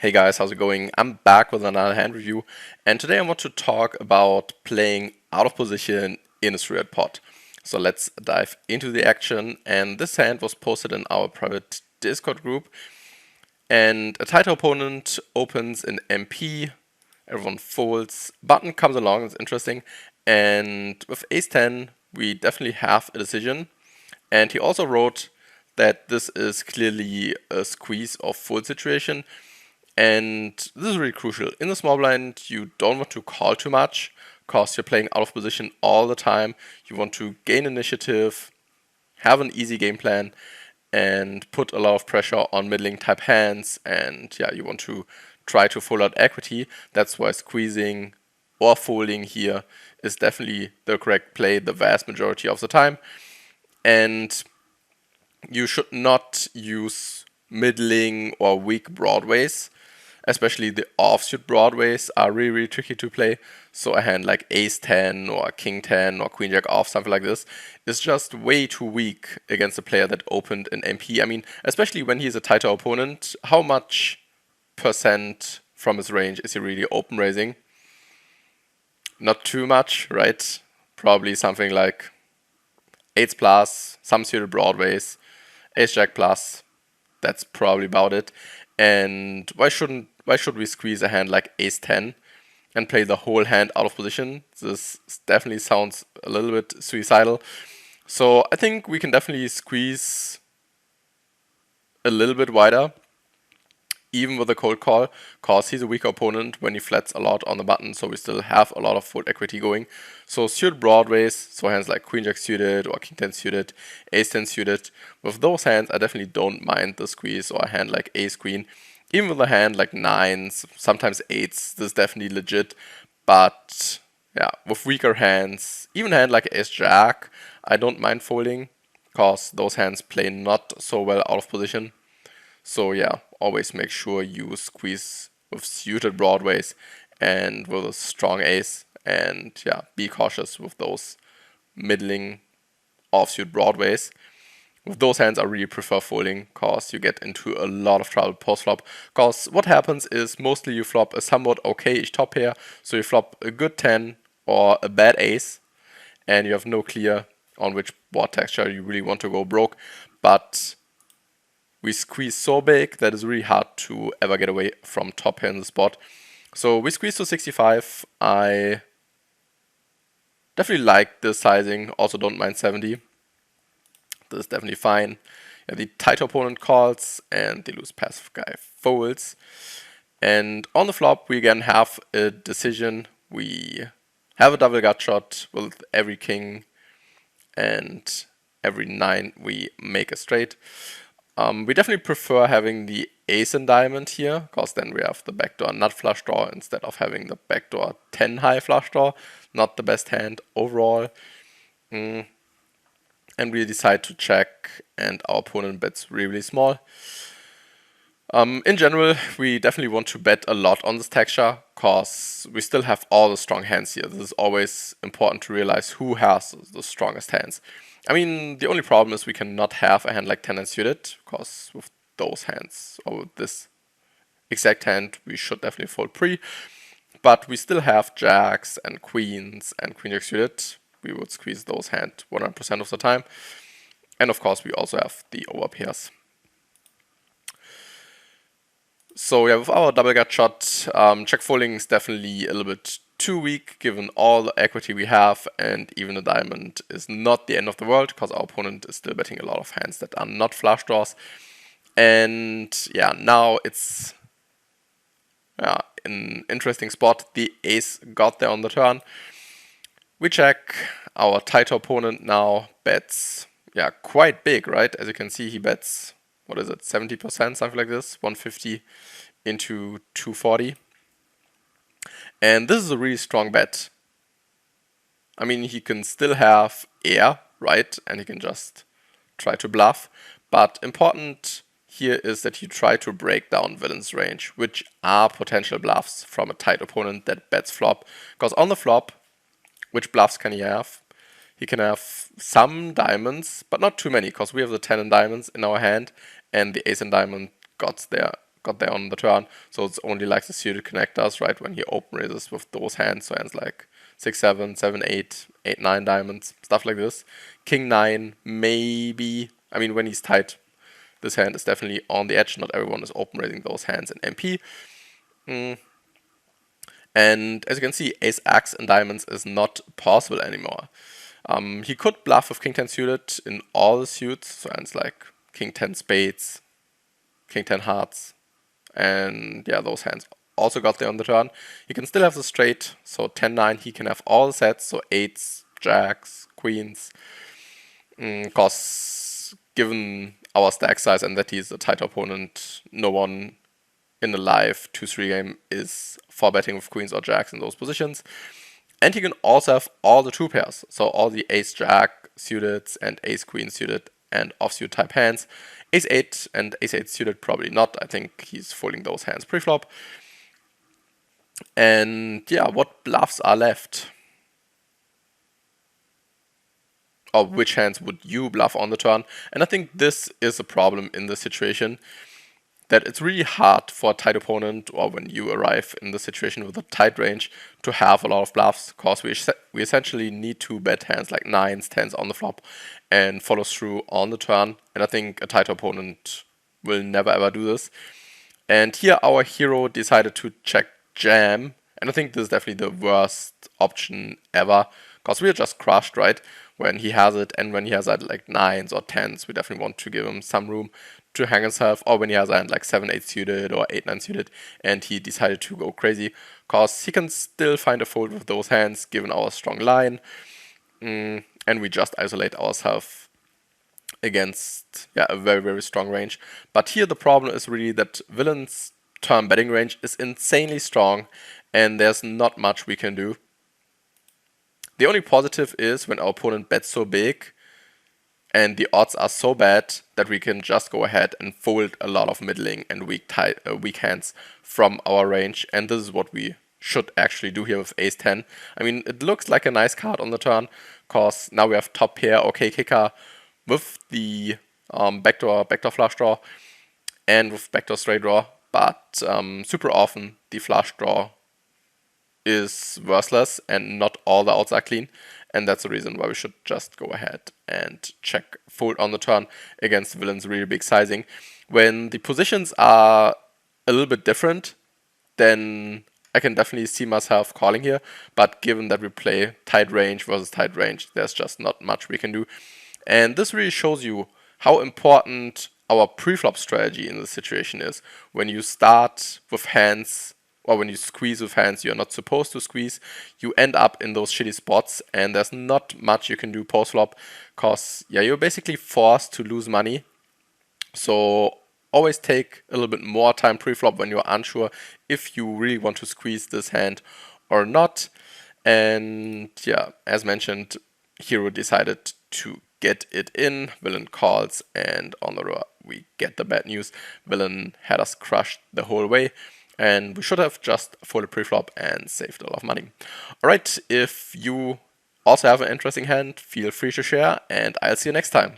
Hey guys, how's it going? I'm back with another hand review, and today I want to talk about playing out of position in a 3-red pot. So let's dive into the action, and this hand was posted in our private Discord group, and a tighter opponent opens an MP, everyone folds, button comes along, it's interesting, and with ace-10 we definitely have a decision, and he also wrote that this is clearly a squeeze or fold situation. And this is really crucial. In the small blind, you don't want to call too much because you're playing out of position all the time. You want to gain initiative, have an easy game plan, and put a lot of pressure on middling type hands. And yeah, you want to try to fold out equity. That's why squeezing or folding here is definitely the correct play the vast majority of the time. And you should not use middling or weak broadways. Especially the offsuit broadways are really tricky to play. So a hand like ace-10 or king-10 or queen-jack off, something like this, is just way too weak against a player that opened an MP. I mean, especially when he's a tighter opponent, how much percent from his range is he really open raising? Not too much, right? Probably something like 8s plus, some suited broadways, ace-jack plus. That's probably about it. And why should we squeeze a hand like ace-10 and play the whole hand out of position? This definitely sounds a little bit suicidal. So I think we can definitely squeeze a little bit wider, even with a cold call, cause he's a weaker opponent when he flats a lot on the button, so we still have a lot of fold equity going. So suited broadways, so hands like queen-jack suited or king-10 suited, ace-10 suited, with those hands I definitely don't mind the squeeze, or a hand like ace-queen. Even with a hand like 9s, sometimes 8s, this is definitely legit, but yeah, with weaker hands, even a hand like ace-jack, I don't mind folding, cause those hands play not so well out of position. So yeah, always make sure you squeeze with suited broadways and with a strong ace, and yeah, be cautious with those middling offsuit broadways. With those hands, I really prefer folding because you get into a lot of trouble post-flop. Because what happens is mostly you flop a somewhat okay-ish top pair, so you flop a good 10 or a bad ace, and you have no clear on which board texture you really want to go broke. But we squeeze so big that it's really hard to ever get away from top pair in the spot. So we squeeze to 65. I definitely like this sizing, also don't mind 70. This is definitely fine. Yeah, the tighter opponent calls and the loose passive guy folds. And on the flop we again have a decision. We have a double gut shot with every king, and every 9 we make a straight. We definitely prefer having the ace and diamond here, because then we have the backdoor nut flush draw instead of having the backdoor 10 high flush draw. Not the best hand overall. And we decide to check, and our opponent bets really small. In general, we definitely want to bet a lot on this texture, because we still have all the strong hands here. This is always important to realize who has the strongest hands. I mean, the only problem is we cannot have a hand like 10 and suited, because with those hands, or with this exact hand, we should definitely fold pre. But we still have jacks and queens and queen jack suited. We would squeeze those hands 100% of the time. And of course, we also have the overpairs. So yeah, with our double gut shot, check folding is definitely a little bit too weak given all the equity we have, and even a diamond is not the end of the world because our opponent is still betting a lot of hands that are not flush draws. And yeah, now it's an interesting spot. The ace got there on the turn. We check. Our tighter opponent now bets quite big, right? As you can see, he bets, what is it, 70%, something like this, 150 into 240. And this is a really strong bet. I mean, he can still have air, right? And he can just try to bluff. But important here is that you try to break down villain's range, which are potential bluffs from a tight opponent that bets flop. Because on the flop, which bluffs can he have? He can have some diamonds, but not too many, because we have the 10 and diamonds in our hand, and the ace and diamond got there got there on the turn, so it's only like the suited connectors, right, when he open raises with those hands, so hands like 6, 7, 7, 8, 8, 9 diamonds, stuff like this. King 9, maybe, I mean, when he's tight, this hand is definitely on the edge. Not everyone is open raising those hands in MP. And as you can see, Ace X in diamonds is not possible anymore. He could bluff with King 10 suited in all the suits, so hands like King 10 spades, King 10 hearts, and yeah, those hands also got there on the turn. He can still have the straight, so 10-9, he can have all the sets, so 8s, jacks, queens, because given our stack size and that he's a tight opponent, no one in a live 2-3 game is 4-betting with queens or jacks in those positions. And he can also have all the 2 pairs, so all the ace-jack suited and ace-queen suited and offsuit type hands. Ace-8 and ace-8 suited probably not. I think he's folding those hands pre-flop. And yeah, what bluffs are left? Or which hands would you bluff on the turn? And I think this is a problem in this situation, that it's really hard for a tight opponent, or when you arrive in the situation with a tight range, to have a lot of bluffs, because we essentially need to bet hands like 9s, 10s on the flop and follow through on the turn. And I think a tight opponent will never ever do this. And here our hero decided to check jam, and I think this is definitely the worst option ever, because we are just crushed, right, when he has it, and when he has like 9s or 10s, we definitely want to give him some room to hang himself, or when he has like 7-8 suited or 8-9 suited, and he decided to go crazy, because he can still find a fold with those hands, given our strong line, and we just isolate ourselves against a very, very strong range. But here the problem is really that Villain's turn betting range is insanely strong, and there's not much we can do. The only positive is when our opponent bets so big and the odds are so bad that we can just go ahead and fold a lot of middling and weak hands from our range, and this is what we should actually do here with ace 10. I mean, it looks like a nice card on the turn, because now we have top pair, okay kicker, with the backdoor flush draw and with backdoor straight draw, but super often the flush draw is worthless and not all the outs are clean, and that's the reason why we should just go ahead and check fold on the turn against Villain's really big sizing. When the positions are a little bit different, then I can definitely see myself calling here, but given that we play tight range versus tight range, there's just not much we can do. And this really shows you how important our pre-flop strategy in this situation is. When you start with hands, or when you squeeze with hands you're not supposed to squeeze, you end up in those shitty spots, and there's not much you can do post-flop, because you're basically forced to lose money. So always take a little bit more time pre-flop when you're unsure if you really want to squeeze this hand or not. And yeah, as mentioned, hero decided to get it in, Villain calls, and on the river we get the bad news. Villain had us crushed the whole way, and we should have just folded pre-flop and saved a lot of money. Alright, if you also have an interesting hand, feel free to share, and I'll see you next time.